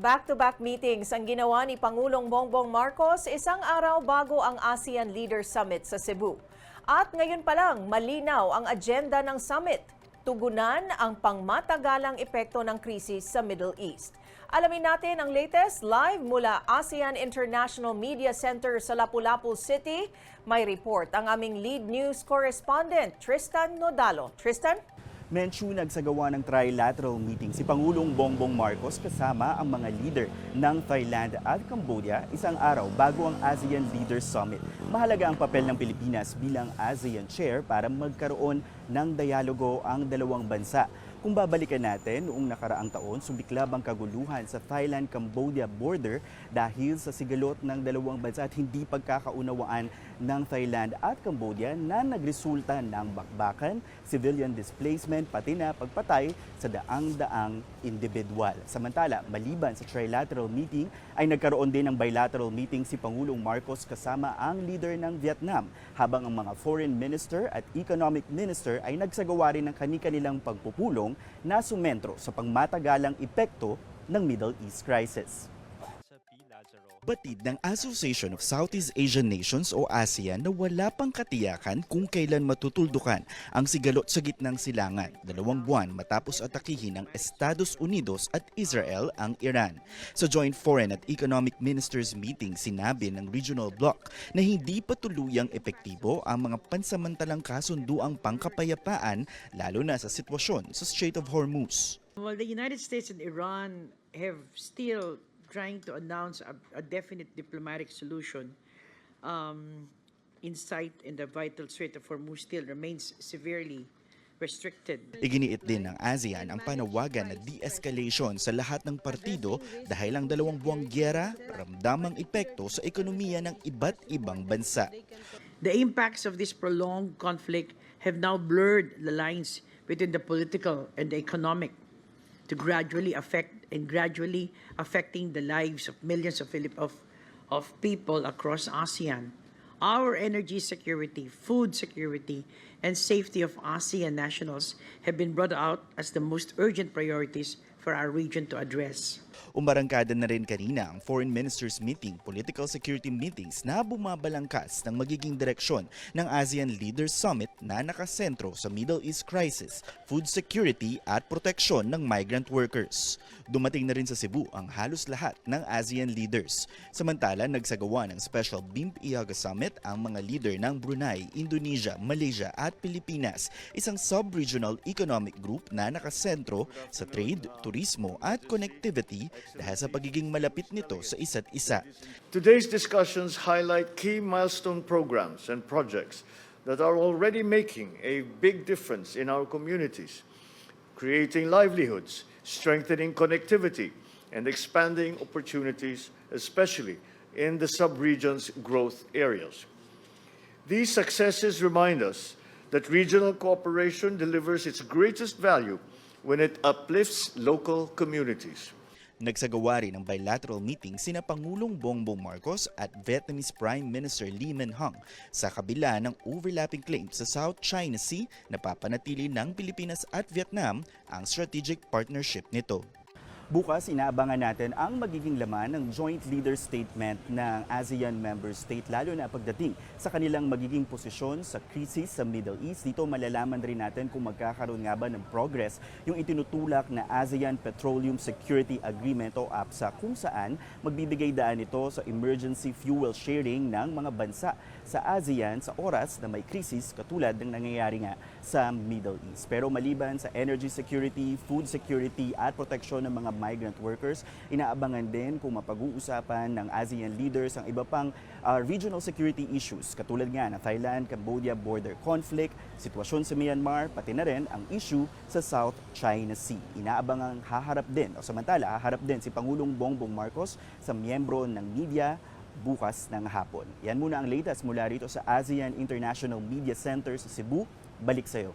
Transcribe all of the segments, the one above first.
back-to-back meetings ang ginawa ni Pangulong Bongbong Marcos isang araw bago ang ASEAN Leaders Summit sa Cebu. At ngayon pa lang, malinaw ang agenda ng summit. Tugunan ang pangmatagalang epekto ng krisis sa Middle East. Alamin natin ang latest live mula ASEAN International Media Center sa Lapu-Lapu City. May report ang aming lead news correspondent, Tristan Nodalo. Tristan? Menchu, nagsagawa ng trilateral meeting si Pangulong Bongbong Marcos kasama ang mga leader ng Thailand at Cambodia isang araw bago ang ASEAN Leaders Summit. Mahalaga ang papel ng Pilipinas bilang ASEAN Chair para magkaroon ng dialogo ang dalawang bansa. Kung babalikan natin, noong nakaraang taon, sumiklab ang kaguluhan sa Thailand-Cambodia border dahil sa sigalot ng dalawang bansa at hindi pagkakaunawaan ng Thailand at Cambodia na nagresulta ng bakbakan, civilian displacement, pati na pagpatay sa daang-daang individual. Samantala, maliban sa trilateral meeting, ay nagkaroon din ng bilateral meeting si Pangulong Marcos kasama ang leader ng Vietnam, habang ang mga foreign minister at economic minister ay nagsagawa rin ng kani-kanilang pagpupulong na sumentro sa pangmatagalang epekto ng Middle East crisis. Batid ng Association of Southeast Asian Nations o ASEAN na wala pang katiyakan kung kailan matutuldukan ang sigalot sa gitnang silangan 2 buwan matapos atakihin ng Estados Unidos at Israel ang Iran. Sa Joint Foreign at Economic Ministers meeting, sinabi ng Regional Bloc na hindi pa tuluyang epektibo ang mga pansamantalang kasunduang pangkapayapaan lalo na sa sitwasyon sa Strait of Hormuz. Well, the United States and Iran have still trying to announce a definite diplomatic solution in sight, and the vital Strait of Hormuz still remains severely restricted. Iginiit din ng ASEAN ang panawagan na de-escalation sa lahat ng partido dahil ang 2 buwang gyera ramdamang epekto sa ekonomiya ng iba't ibang bansa. The impacts of this prolonged conflict have now blurred the lines between the political and the economic to gradually affecting the lives of millions of people across ASEAN. Our energy security, food security, and safety of ASEAN nationals have been brought out as the most urgent priorities for our region to address. Umarangkada na rin kanina ang Foreign Ministers Meeting, political security meetings na bumabalangkas ng magiging direksyon ng ASEAN Leaders Summit na nakasentro sa Middle East crisis, food security at proteksyon ng migrant workers. Dumating na rin sa Cebu ang halos lahat ng ASEAN leaders. Samantala, nagsagawa ng Special BIMP-IAGA Summit ang mga leader ng Brunei, Indonesia, Malaysia at Pilipinas, isang sub-regional economic group na nakasentro sa trade, turismo at connectivity dahil sa pagiging malapit nito sa isa't isa. Today's discussions highlight key milestone programs and projects that are already making a big difference in our communities, creating livelihoods, strengthening connectivity, and expanding opportunities, especially in the sub-region's growth areas. These successes remind us that regional cooperation delivers its greatest value when it uplifts local communities. Nagsagawa rin ng bilateral meeting sina Pangulong Bongbong Marcos at Vietnamese Prime Minister Lee Min-hung sa kabila ng overlapping claims sa South China Sea na papanatili ng Pilipinas at Vietnam ang strategic partnership nito. Bukas, inaabangan natin ang magiging laman ng joint leader statement ng ASEAN member state, lalo na pagdating sa kanilang magiging posisyon sa krisis sa Middle East. Dito malalaman rin natin kung magkakaroon nga ba ng progress yung itinutulak na ASEAN Petroleum Security Agreement o APSA, kung saan magbibigay daan ito sa emergency fuel sharing ng mga bansa sa ASEAN sa oras na may krisis katulad ng nangyayari nga sa Middle East. Pero maliban sa energy security, food security at proteksyon ng mga migrant workers, inaabangan din kung mapag-uusapan ng ASEAN leaders ang iba pang regional security issues katulad nga ng Thailand-Cambodia border conflict, sitwasyon sa Myanmar, pati na rin ang issue sa South China Sea. Inaabangang haharap din si Pangulong Bongbong Marcos sa miyembro ng media bukas ng hapon. Yan muna ang latest mula rito sa ASEAN International Media Center sa Cebu. Balik sa'yo.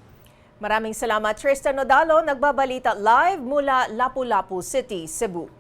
Maraming salamat, Tristan Nodalo, nagbabalita live mula Lapu-Lapu City, Cebu.